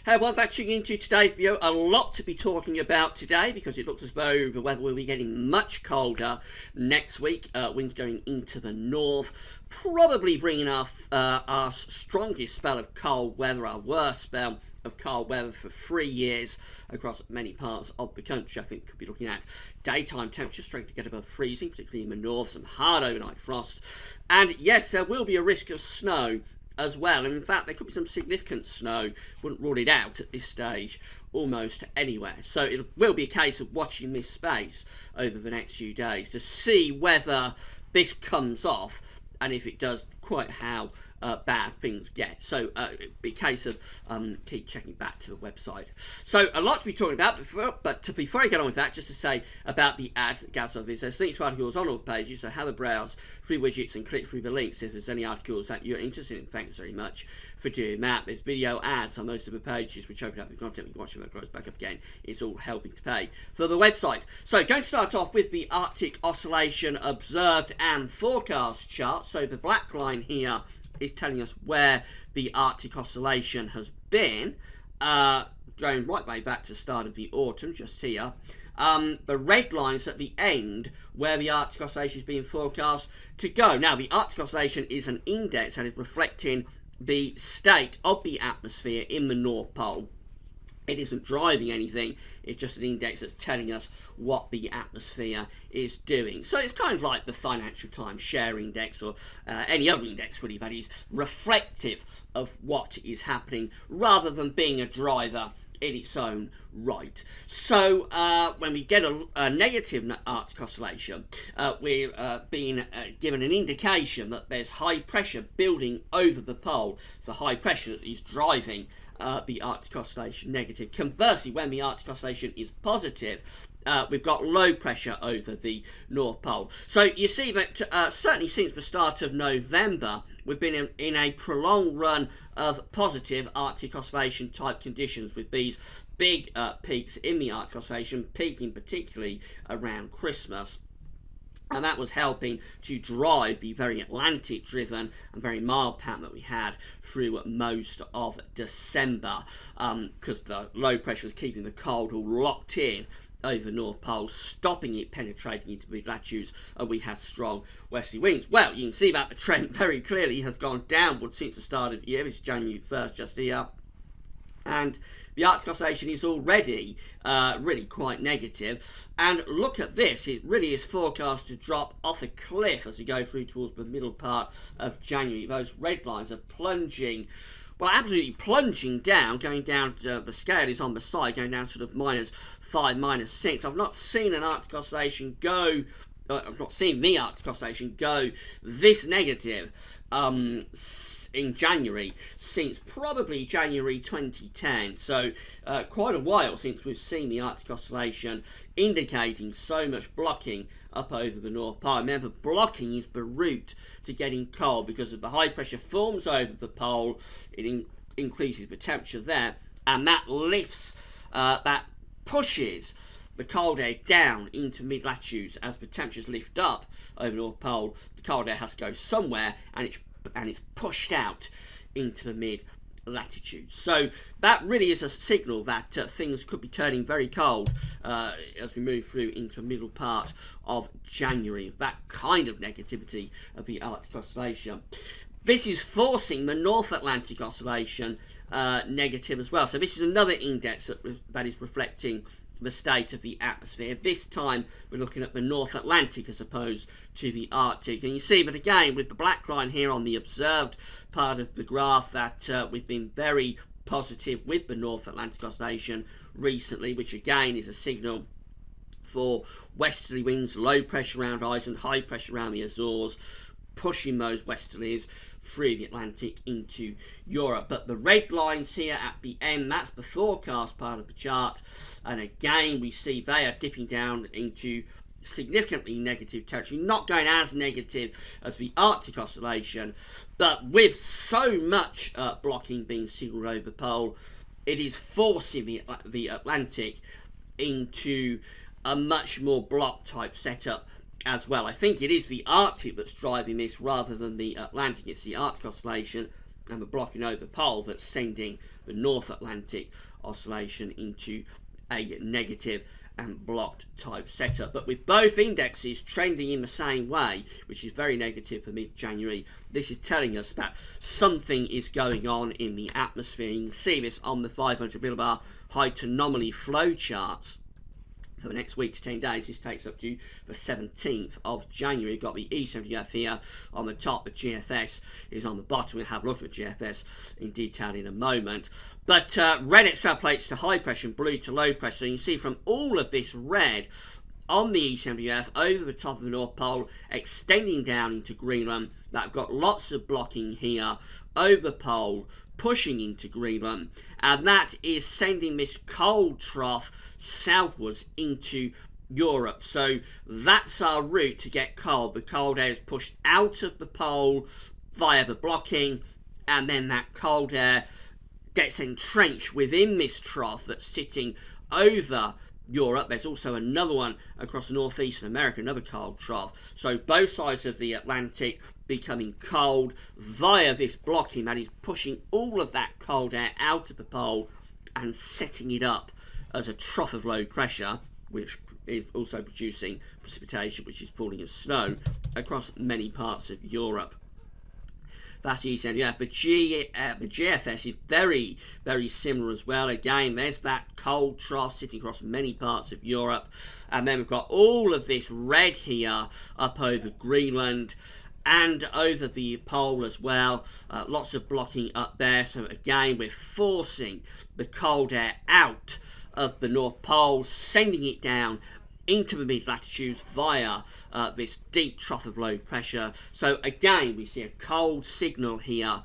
Hey, well, that's into today's video. A lot to be talking about today because it looks as though the weather will be getting much colder next week. Winds going into the north, probably bringing our strongest spell of cold weather, our worst spell of cold weather for 3 years across many parts of the country. I think could be looking at daytime temperatures starting to get above freezing, particularly in the north, some hard overnight frost. And yes, there will be a risk of snow as well, and in fact there could be some significant snow. Wouldn't rule it out at this stage almost anywhere. So it will be a case of watching this space over the next few days to see whether this comes off, and if it does, quite how bad things get. So it'll be a case of keep checking back to the website. So a lot to be talking about, but before I get on with that, just to say about the ads that Gaz of is there's links to articles on all the pages, so have a browse through widgets and click through the links if there's any articles that you're interested in. Thanks very much for doing that. There's video ads on most of the pages which open up the content we can watch them grows back up again. It's all helping to pay for the website. So going to start off with the Arctic oscillation observed and forecast chart. So the black line here is telling us where the Arctic oscillation has been, going right way back to the start of the autumn, just here. The red line's at the end where the Arctic oscillation is being forecast to go. Now, the Arctic oscillation is an index that is reflecting the state of the atmosphere in the North Pole. It isn't driving anything, it's just an index that's telling us what the atmosphere is doing. So it's kind of like the Financial Times share index or any other index really that is reflective of what is happening rather than being a driver in its own right. So when we get a negative Arctic oscillation, we're being given an indication that there's high pressure building over the pole. The high pressure that is driving the Arctic oscillation negative. Conversely, when the Arctic oscillation is positive, we've got low pressure over the North Pole. So you see that certainly since the start of November, we've been in a prolonged run of positive Arctic oscillation type conditions, with these big peaks in the Arctic oscillation, peaking particularly around Christmas. And that was helping to drive the very Atlantic driven and very mild pattern that we had through most of December, because the low pressure was keeping the cold all locked in over North Pole, stopping it penetrating into mid latitudes, and we had strong westerly winds. Well, you can see that the trend very clearly has gone downward since the start of the year. It's January 1st, just here. And the Arctic oscillation is already really quite negative. And look at this, it really is forecast to drop off a cliff as we go through towards the middle part of January. Those red lines are plunging, well, absolutely plunging down, going down to the scale is on the side, going down sort of -5, -6. I've not seen an Arctic oscillation go, I've not seen the Arctic oscillation go this negative in January since probably January 2010. So quite a while since we've seen the Arctic oscillation indicating so much blocking up over the North Pole. Remember, blocking is the route to getting cold because of the high pressure forms over the pole. It increases the temperature there, and that lifts, that pushes the cold air down into mid-latitudes. As the temperatures lift up over the North Pole, the cold air has to go somewhere, and it's pushed out into the mid-latitudes. So that really is a signal that things could be turning very cold as we move through into the middle part of January. That kind of negativity of the Arctic oscillation. This is forcing the North Atlantic oscillation negative as well. So this is another index that is reflecting the state of the atmosphere. This time we're looking at the North Atlantic as opposed to the Arctic, and you see that again with the black line here on the observed part of the graph that we've been very positive with the North Atlantic oscillation recently, which again is a signal for westerly winds, low pressure around Iceland, high pressure around the Azores, pushing those westerlies through the Atlantic into Europe. But the red lines here at the end, that's the forecast part of the chart, and again we see they are dipping down into significantly negative territory, not going as negative as the Arctic oscillation, but with so much blocking being signalled over the pole, it is forcing the Atlantic into a much more block type setup as well. I think it is the Arctic that's driving this rather than the Atlantic. It's the Arctic oscillation and the blocking over pole that's sending the North Atlantic oscillation into a negative and blocked type setup. But with both indexes trending in the same way, which is very negative for mid-January, this is telling us that something is going on in the atmosphere. You can see this on the 500 millibar height anomaly flow charts. For the next week to 10 days, this takes up to the 17th of January. You've got the E70F here on the top, the GFS is on the bottom. We'll have a look at GFS in detail in a moment. But red extrapolates to high pressure and blue to low pressure. So you can see from all of this red on the E70F over the top of the North Pole, extending down into Greenland, that I've got lots of blocking here over the pole, pushing into Greenland, and that is sending this cold trough southwards into Europe. So that's our route to get cold. The cold air is pushed out of the pole via the blocking, and then that cold air gets entrenched within this trough that's sitting over Europe. There's also another one across northeastern America, another cold trough. So both sides of the Atlantic becoming cold via this blocking that is pushing all of that cold air out of the pole and setting it up as a trough of low pressure, which is also producing precipitation, which is falling as snow across many parts of Europe. That's the E70F. The GFS is very, very similar as well. Again, there's that cold trough sitting across many parts of Europe. And then we've got all of this red here up over Greenland and over the pole as well. Lots of blocking up there. So again, we're forcing the cold air out of the North Pole, sending it down into the mid-latitudes via this deep trough of low pressure. So again, we see a cold signal here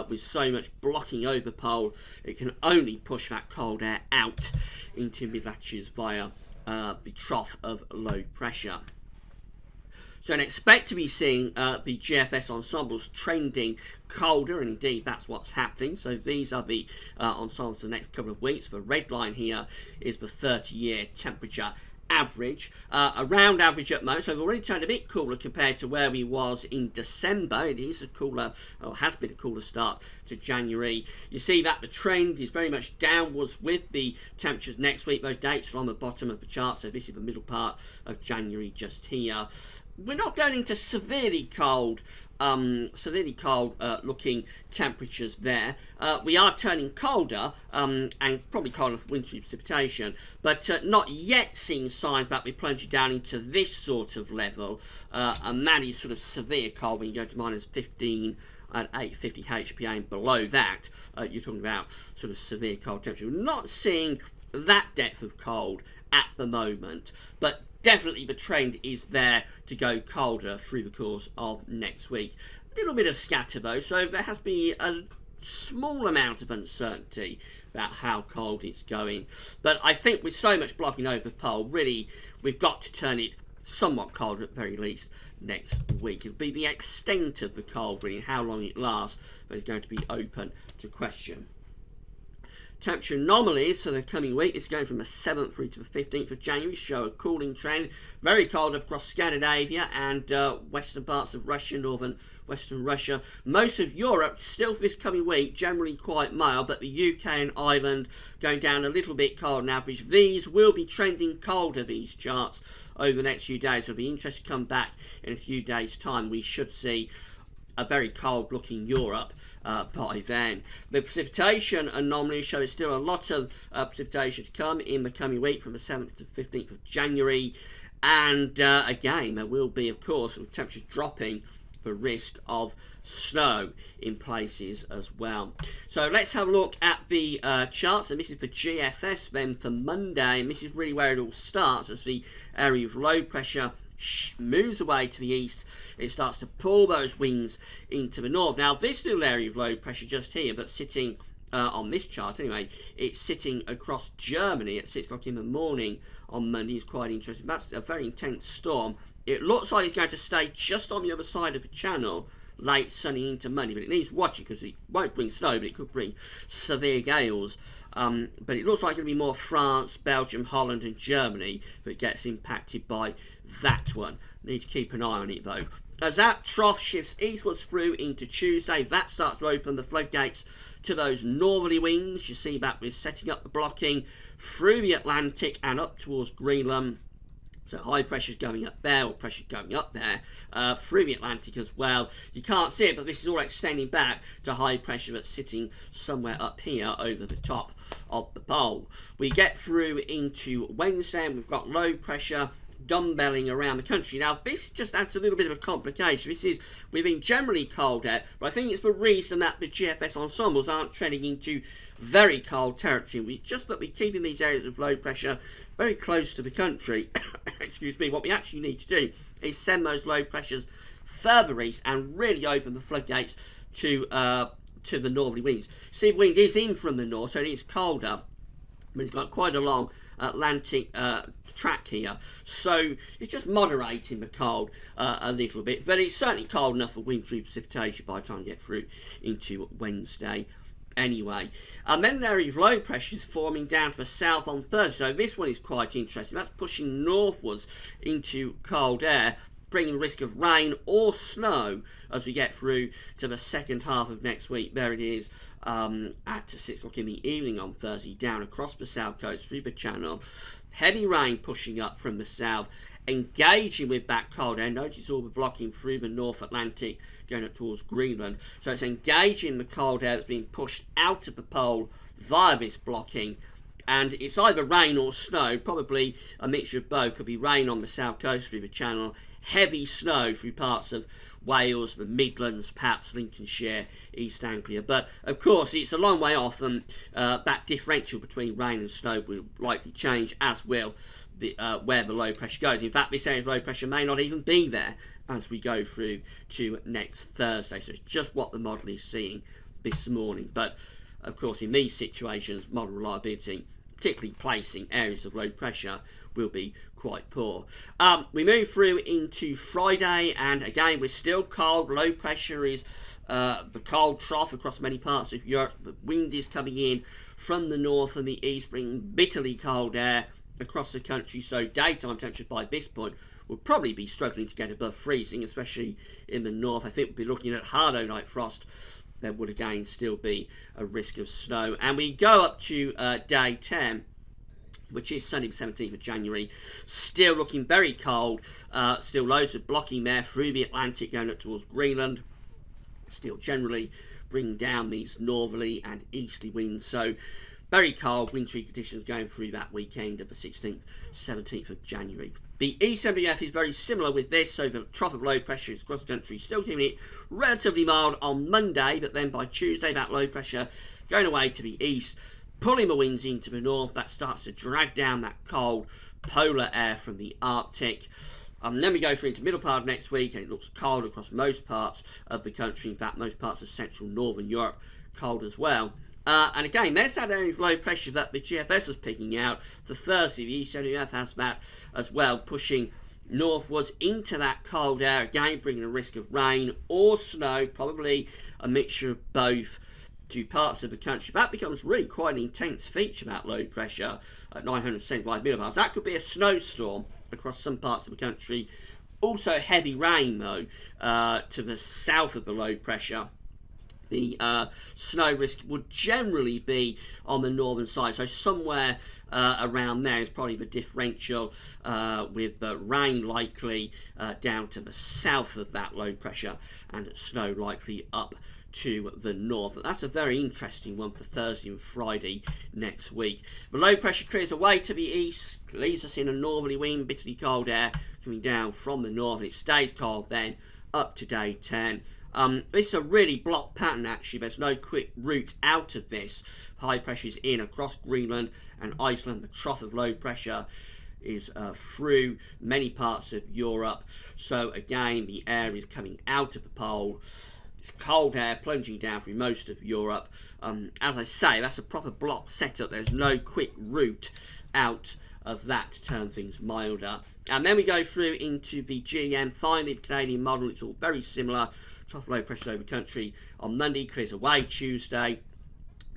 with so much blocking over pole. It can only push that cold air out into mid-latitudes via the trough of low pressure. So I expect to be seeing the GFS ensembles trending colder, and indeed that's what's happening. So these are the ensembles for the next couple of weeks. The red line here is the 30-year temperature average, around average at most. So we've already turned a bit cooler compared to where we was in December. It is a cooler, or has been a cooler start to January. You see that the trend is very much downwards with the temperatures next week. Those dates are on the bottom of the chart, so this is the middle part of January just here. We're not going into severely cold looking temperatures there. We are turning colder and probably colder for wintry precipitation, but not yet seeing signs that we're plunging down into this sort of level, and that is sort of severe cold when you go to minus 15 at 850 HPA and below that. You're talking about sort of severe cold temperature. We're not seeing that depth of cold at the moment, but definitely the trend is there to go colder through the course of next week. A little bit of scatter though, so there has been a small amount of uncertainty about how cold it's going. But I think with so much blocking over pole, really we've got to turn it somewhat colder at the very least next week. It'll be the extent of the cold, really, how long it lasts, that is going to be open to question. Temperature anomalies for the coming week is going from the 7th through to the 15th of January, show a cooling trend. Very cold across Scandinavia and western parts of Russia, northern western Russia. Most of Europe still for this coming week generally quite mild, but the UK and Ireland going down a little bit cold on average. These will be trending colder, these charts, over the next few days. It'll be interesting to come back in a few days' time. We should see a very cold looking Europe by then. The precipitation anomalies show still a lot of precipitation to come in the coming week from the 7th to 15th of January, and again there will be, of course, with temperatures dropping, the risk of snow in places as well. So let's have a look at the charts, and this is the GFS then for Monday, and this is really where it all starts as the area of low pressure moves away to the east. It starts to pull those winds into the north. Now this little area of low pressure just here, but sitting on this chart anyway, it's sitting across Germany at 6 o'clock in the morning on Monday. Is quite interesting. That's a very intense storm. It looks like it's going to stay just on the other side of the channel late sunny into Monday, but it needs watching because it won't bring snow, but it could bring severe gales but it looks like it'll be more France, Belgium, Holland and Germany that gets impacted by that one. Need to keep an eye on it though. As that trough shifts eastwards through into Tuesday, that starts to open the floodgates to those northerly winds. You see that we're setting up the blocking through the Atlantic and up towards Greenland. So high pressure's going up there, or pressure going up there, through the Atlantic as well. You can't see it, but this is all extending back to high pressure that's sitting somewhere up here over the top of the pole. We get through into Wednesday and we've got low pressure dumbbelling around the country. Now this just adds a little bit of a complication. This is within generally cold air, but I think it's the reason that the GFS ensembles aren't treading into very cold territory. Just that we're keeping these areas of low pressure very close to the country. Excuse me. What we actually need to do is send those low pressures further east and really open the floodgates to the northerly winds. See, wind is in from the north, so it's colder, but it's got quite a long Atlantic track here, so it's just moderating the cold a little bit, but it's certainly cold enough for wintry precipitation by the time you get through into Wednesday anyway. And then there is low pressures forming down to the south on Thursday, so this one is quite interesting. That's pushing northwards into cold air, bringing the risk of rain or snow as we get through to the second half of next week. There it is at 6 o'clock in the evening on Thursday, down across the south coast through the channel. Heavy rain pushing up from the south, engaging with that cold air. Notice all the blocking through the North Atlantic going up towards Greenland. So it's engaging the cold air that's being pushed out of the pole via this blocking. And it's either rain or snow, probably a mixture of both. Could be rain on the south coast through the channel, heavy snow through parts of Wales, the Midlands, perhaps Lincolnshire, East Anglia. But of course it's a long way off, and that differential between rain and snow will likely change, as will where the low pressure goes. In fact, this area of low pressure may not even be there as we go through to next Thursday. So it's just what the model is seeing this morning. But of course in these situations, model reliability, particularly placing areas of low pressure, will be quite poor. We move through into Friday, and again we're still cold. Low pressure is the cold trough across many parts of Europe. The wind is coming in from the north and the east, bringing bitterly cold air across the country. So daytime temperatures by this point will probably be struggling to get above freezing, especially in the north. I think we'll be looking at hard overnight frost. There would again still be a risk of snow. And we go up to day 10, which is Sunday the 17th of January. Still looking very cold. Still loads of blocking there through the Atlantic going up towards Greenland. Still generally bringing down these northerly and easterly winds. So very cold, wintry conditions going through that weekend of the 16th, 17th of January. The ECMWF is very similar with this, so the trough of low pressure is across the country, still keeping it relatively mild on Monday, but then by Tuesday that low pressure going away to the east, pulling the winds into the north. That starts to drag down that cold polar air from the Arctic. Then we go through into the middle part of next week, and it looks cold across most parts of the country. In fact, most parts of central northern Europe cold as well. And again, there's that area of low pressure that the GFS was picking out. For Thursday, the ECMWF has that as well, pushing northwards into that cold air, again bringing a risk of rain or snow, probably a mixture of both, to parts of the country. That becomes really quite an intense feature, that low pressure at 975 millibars. That could be a snowstorm across some parts of the country. Also heavy rain, though, to the south of the low pressure. The snow risk would generally be on the northern side, so somewhere around there is probably the differential, with the rain likely down to the south of that low pressure and snow likely up to the north. That's a very interesting one for Thursday and Friday next week. The low pressure clears away to the east, leaves us in a northerly wind, bitterly cold air coming down from the north, and it stays cold then up to day 10. This is a really blocked pattern actually. There's no quick route out of this. High pressure is in across Greenland and Iceland. The trough of low pressure is through many parts of Europe. So again, the air is coming out of the pole. It's cold air plunging down through most of Europe. As I say, that's a proper block setup. There's no quick route out of that to turn things milder. And then we go through into the GM, finally the Canadian model. It's all very similar. Trough low pressure over country on Monday, clears away Tuesday.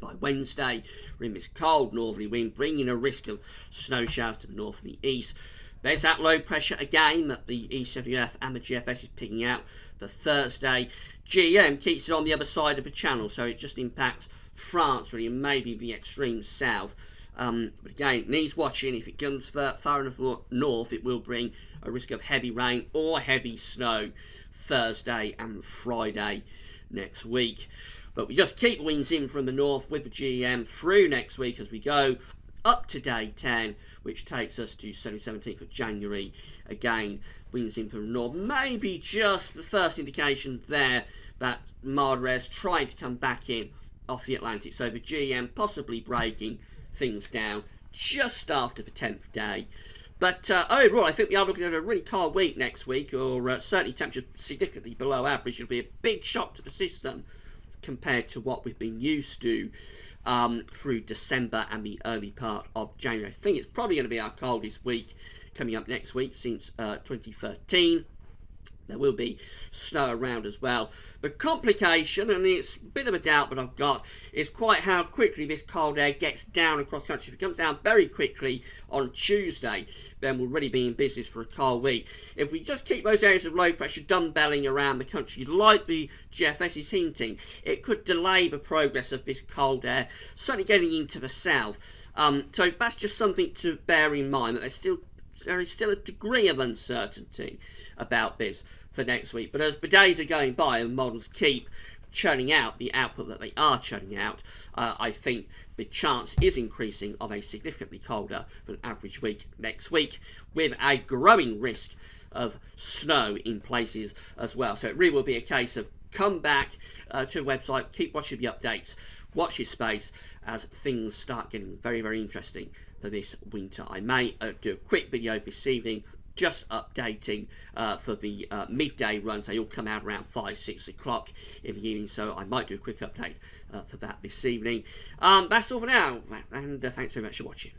By Wednesday, we're in this cold northerly wind, bringing a risk of snow showers to the north and the east. There's that low pressure again that the ECWF and the GFS is picking out for Thursday. GEM keeps it on the other side of the channel, so it just impacts France really, and maybe the extreme south. But again, it needs watching. If it comes far enough north, it will bring a risk of heavy rain or heavy snow Thursday and Friday next week. But we just keep winds in from the north with the GEM through next week as we go up to day 10, which takes us to 17th of January. Again, winds in from the north. Maybe just the first indication there that mild airs trying to come back in off the Atlantic. So the GEM possibly breaking things down just after the 10th day. But overall, I think we are looking at a really cold week next week, or certainly temperature significantly below average. It'll be a big shock to the system compared to what we've been used to through December and the early part of January. I think it's probably going to be our coldest week coming up next week since 2013. There will be snow around as well. The complication, and it's a bit of a doubt that I've got, is quite how quickly this cold air gets down across the country. If it comes down very quickly on Tuesday, then we'll really be in business for a cold week. If we just keep those areas of low pressure dumbbelling around the country, like the GFS is hinting, it could delay the progress of this cold air, certainly getting into the south. So that's just something to bear in mind, that there is still a degree of uncertainty about this for next week. But as the days are going by and models keep churning out the output that they are churning out, I think the chance is increasing of a significantly colder than average week next week, with a growing risk of snow in places as well. So it really will be a case of come back to the website, keep watching the updates, watch your space as things start getting very, very interesting for this winter. I may do a quick video this evening just updating for the midday runs. They all come out around 5-6 o'clock in the evening, so I might do a quick update for that this evening. That's all for now, and thanks very much for watching.